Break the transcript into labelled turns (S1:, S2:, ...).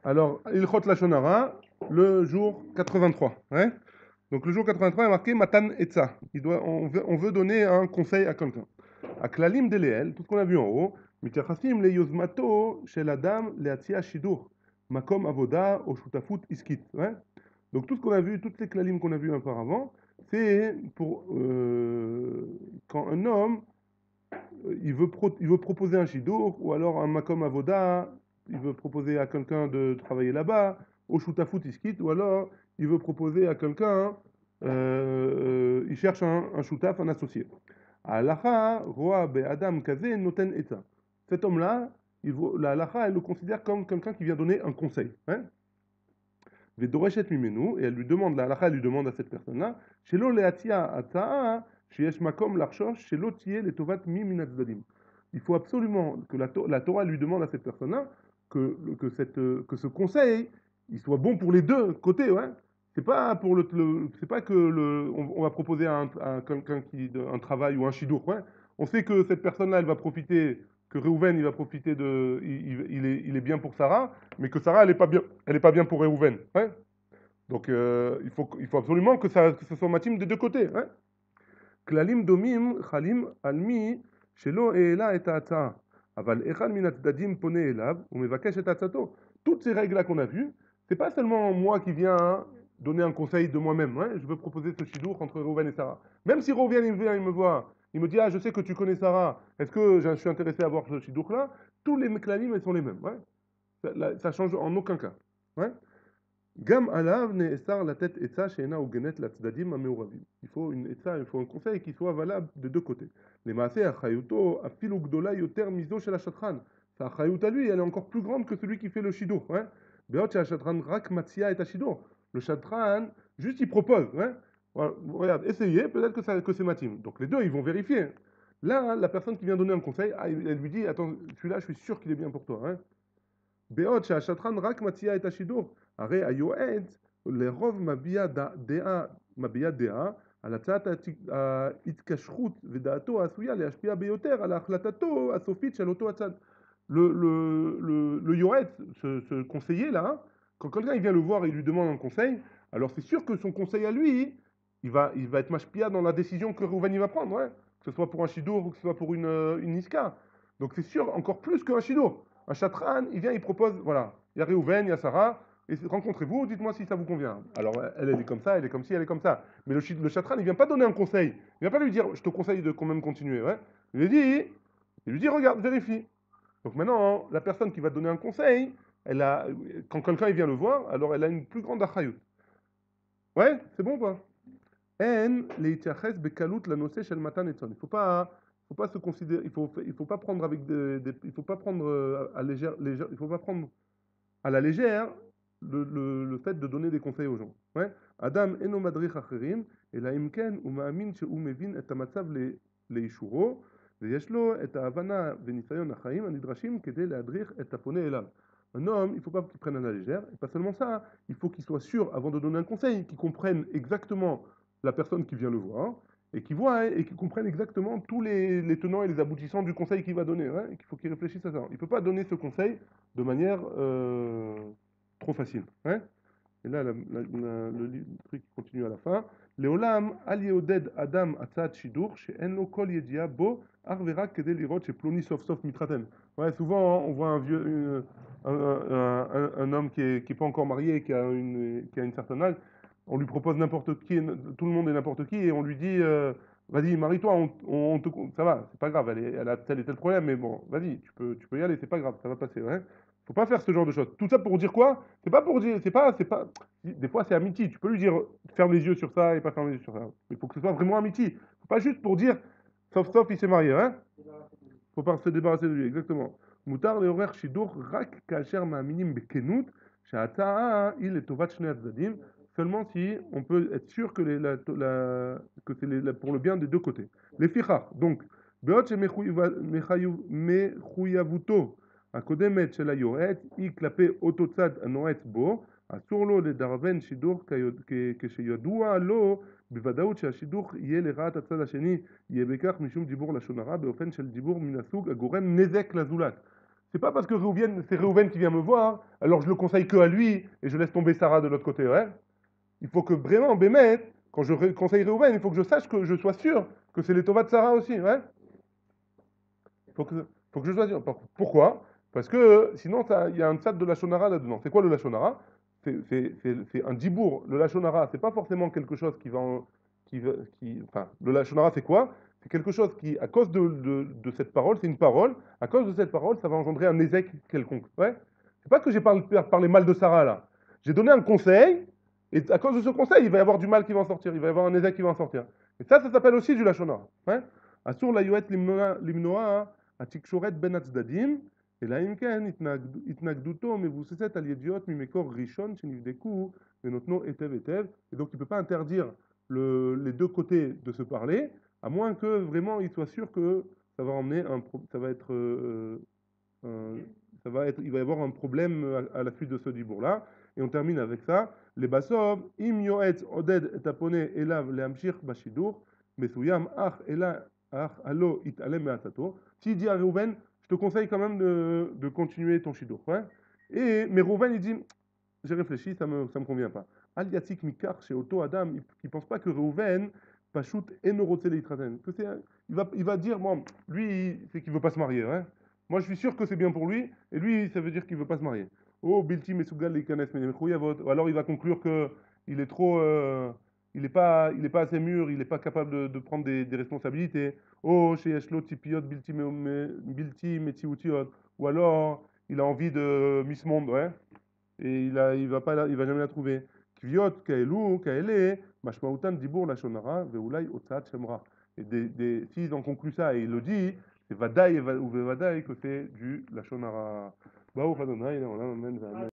S1: Alors, Ilchot Lashon Hara, le jour 83. Ouais. Donc le jour 83 est marqué Matan Etza. On veut donner un conseil à quelqu'un. Aklalim Deleel, tout ce qu'on a vu en haut, Mityachasim le Yozmato shel Adam leatzia shidur, Makom Avoda o Shutafut Iskit. Ouais. Donc tout ce qu'on a vu, toutes les klalim qu'on a vu auparavant, c'est pour quand un homme il veut proposer un shidur ou alors un makom avoda, il veut proposer à quelqu'un de travailler là-bas, au shutafut iskit, ou alors il veut proposer à quelqu'un, il cherche un shutaf, un associé. Halacha, roa be'adam kaze noten eta. Cet homme-là, la halacha, elle le considère comme quelqu'un qui vient donner un conseil. Hein. Vedoreshet mimenu, et elle lui demande, la halacha, elle lui demande à cette personne-là, shelo leatia ata'a, sheyesh makom l'archosh, shelo tiye letovat mi min hatzdadim. Il faut absolument que la Torah lui demande à cette personne-là que ce conseil, il soit bon pour les deux côtés, ouais. C'est pas pour c'est pas que on va proposer à quelqu'un un travail ou un shidour, ouais. On sait que cette personne-là, elle va profiter, que Reuven, il va profiter il est bien pour Sarah, mais que Sarah, elle est pas bien pour Reuven, ouais. Donc, il faut absolument que ce soit matim des deux côtés, hein. כללים דומים חלים על מי שלא העלה את ההצעה, אבל אחד מן הצדדים פונה אליו ומבקש את הצעתו. Toutes ces règles-là qu'on a vues, c'est pas seulement moi qui viens donner un conseil de moi-même, hein, je veux proposer ce chidour entre Reuven et Sarah. Même si Reuven il vient, il me voit, il me dit ah je sais que tu connais Sarah, est-ce que je suis intéressé à voir ce chidour-là? Tous les klalim ils sont les mêmes, ouais. Ça change en aucun cas, ouais. Gam alav ne'esar la tête etza she'ena ugenet latzdadim המעורבים. Il faut une etza, il faut un conseil qui soit valable de deux côtés. למעשה, אחריותו אפילו גדולה יותר מזו של השטחן. Sa אחריות à lui, elle est encore plus grande que celui qui fait le shidour. Hein? בעוד שהשטחן רק מציע את השידור. Le shadran, juste il propose. Hein? Voilà, regarde, essayez, peut-être que c'est matim. Donc les deux, ils vont vérifier. Là, la personne qui vient donner un conseil, elle lui dit, attends, celui-là, je suis sûr qu'il est bien pour toi. Hein? בעוד שהשטחן רק מציע את השידור, הרי היועץ לרוב מביע דעה על הצעת ההתקשרות ודעתו העשויה להשפיע ביותר על החלטתו הסופית של אותו הצד. Le Yoretz, ce conseiller-là, quand quelqu'un il vient le voir et il lui demande un conseil, alors c'est sûr que son conseil à lui, il va être mashpia dans la décision que Reuven va prendre, ouais. Que ce soit pour un shidour ou que ce soit pour une niska. Donc c'est sûr, encore plus qu'un shidour. Un chatran, il vient, il propose, voilà, il y a Reuven, il y a Sarah, et rencontrez-vous, dites-moi si ça vous convient. Alors elle est comme ça, elle est comme ci, elle est comme ça. Mais le chatran, il vient pas donner un conseil. Il vient pas lui dire, je te conseille de quand même continuer, ouais. Il lui dit, regarde, vérifie. Donc maintenant, la personne qui va donner un conseil, quand quelqu'un il vient le voir, alors elle a une plus grande achayut. Ouais, c'est bon ou pas? En leityaches bekalut lanose shel matan etzon. Il faut pas se considérer, il faut pas prendre il faut pas prendre il faut pas prendre à la légère le fait de donner des conseils aux gens. Ouais. Adam eno madrich acherim, ela imken u ma'amin she'u mevin et hamatzav leishuro, ויש לו את ההבנה וניסיון החיים הנדרשים כדי להדריך את הפונה אליו. Un homme, il ne faut pas qu'il prenne à la légère, et pas seulement ça, il faut qu'il soit sûr, avant de donner un conseil, qu'il comprenne exactement la personne qui vient le voir, et qu'il voit, et qu'il comprenne exactement tous les tenants et les aboutissants du conseil qu'il va donner, hein, et qu'il faut qu'il réfléchisse à ça. Il ne peut pas donner ce conseil de manière trop facile. Hein. Et là, le truc continue à la fin. Leolam al yeoded adam atzat shidur she'en lo kol yedia bo arvera kedei lirot sheploni sof sof mitraten. Ouais, souvent on voit un homme qui est pas encore marié, qui a une certaine âge, on lui propose n'importe qui, tout le monde est n'importe qui, et on lui dit vas-y, marie-toi, ça va, c'est pas grave, elle a tel et tel problème, mais bon, vas-y, tu peux y aller, c'est pas grave, ça va passer. Ouais. Faut pas faire ce genre de choses. Tout ça pour dire quoi? C'est pas pour dire, c'est pas. Des fois c'est amitié. Tu peux lui dire ferme les yeux sur ça et pas ferme les yeux sur ça. Il faut que ce soit vraiment amitié. Faut pas juste pour dire sauf il s'est marié, hein? Faut pas se débarrasser de lui, exactement. Mutar leorer shidur rak kasher ma'aminim bekenut she'ata'a il etovat shnei hatzadim. Seulement si on peut être sûr que c'est pour le bien des deux côtés. Les fichach, donc, beot mechuyavouto הקודמת של היועץ היא כלפי אותו צד הנועץ בו, אסור לו לדרבן שידוך כשידוע לו בוודאות שהשידוך יהיה לרעת הצד השני, יהיה בכך משום דיבור לשון הרע באופן של דיבור מן הסוג הגורם נזק לזולת. c'est pas parce que c'est Réhouven qui vient me voir, alors je le conseille que à lui et je laisse tomber Sarah de l'autre côté, ouais. Il faut que vraiment, Bémet, quand conseille Réhouven, il faut que je sache que je sois sûr que c'est les Tova de Sarah aussi, ouais. Faut que je sois sûr. Pourquoi? Parce que sinon, il y a un tzad de la Shonara là-dedans. C'est quoi le Lachonara? C'est un dibour. Le Lachonara, c'est pas forcément quelque chose qui va. Enfin, le Lachonara, c'est quoi? C'est quelque chose qui, à cause de cette parole, c'est une parole, à cause de cette parole, ça va engendrer un ézec quelconque. Ouais? C'est pas que j'ai parlé mal de Sarah là. J'ai donné un conseil, et à cause de ce conseil, il va y avoir du mal qui va en sortir, il va y avoir un ézec qui va en sortir. Et ça s'appelle aussi du Lachonara. Ouais? Asur la yoet limnoa התקשורת בין הצדדים, אלא אם כן התנגדותו מבוססת על ידיעות ממקור ראשון שנבדקו ונותנו היטב היטב. Et donc il ne peut pas interdire les deux côtés de se parler, à moins que vraiment il soit sûr que ça va emmener ça va être, il va y avoir un problème à la suite de ce dibour-là. Et on termine avec ça. Les basov, im yoetz oded et apone elav leamshich bashidur, mesuyam ach allo italem me'atzato. S'il dit à Reuven, je te conseille quand même de continuer ton shidur. Ouais. Mais Reuven, il dit, j'ai réfléchi, ça me convient pas. Al yatik mikar chez Otto Adam, qui pense pas que Reuven, Pashut enorotzele itraten. Il va dire, bon, lui, c'est qu'il veut pas se marier. Ouais. Moi, je suis sûr que c'est bien pour lui, et lui, ça veut dire qu'il veut pas se marier. Oh, Bilti Mesugal Leikanes Menechouyavot. Ou alors il va conclure que il est trop, il est pas assez mûr, il n'est pas capable de prendre des responsabilités. Oh, chez Eshlo Tipiot Bilti Metioutiot. Ou alors il a envie de Miss Monde, ouais. Et il va jamais la trouver. Kviot Kaelu Kaele Mashmautan Dibur Lashonara Veulai Otsat Shemra. Et s'ils en concluent ça et il le dit, c'est Vadaï ou Vadaï que c'est du Lashonara. Baruch Adonai, Amen.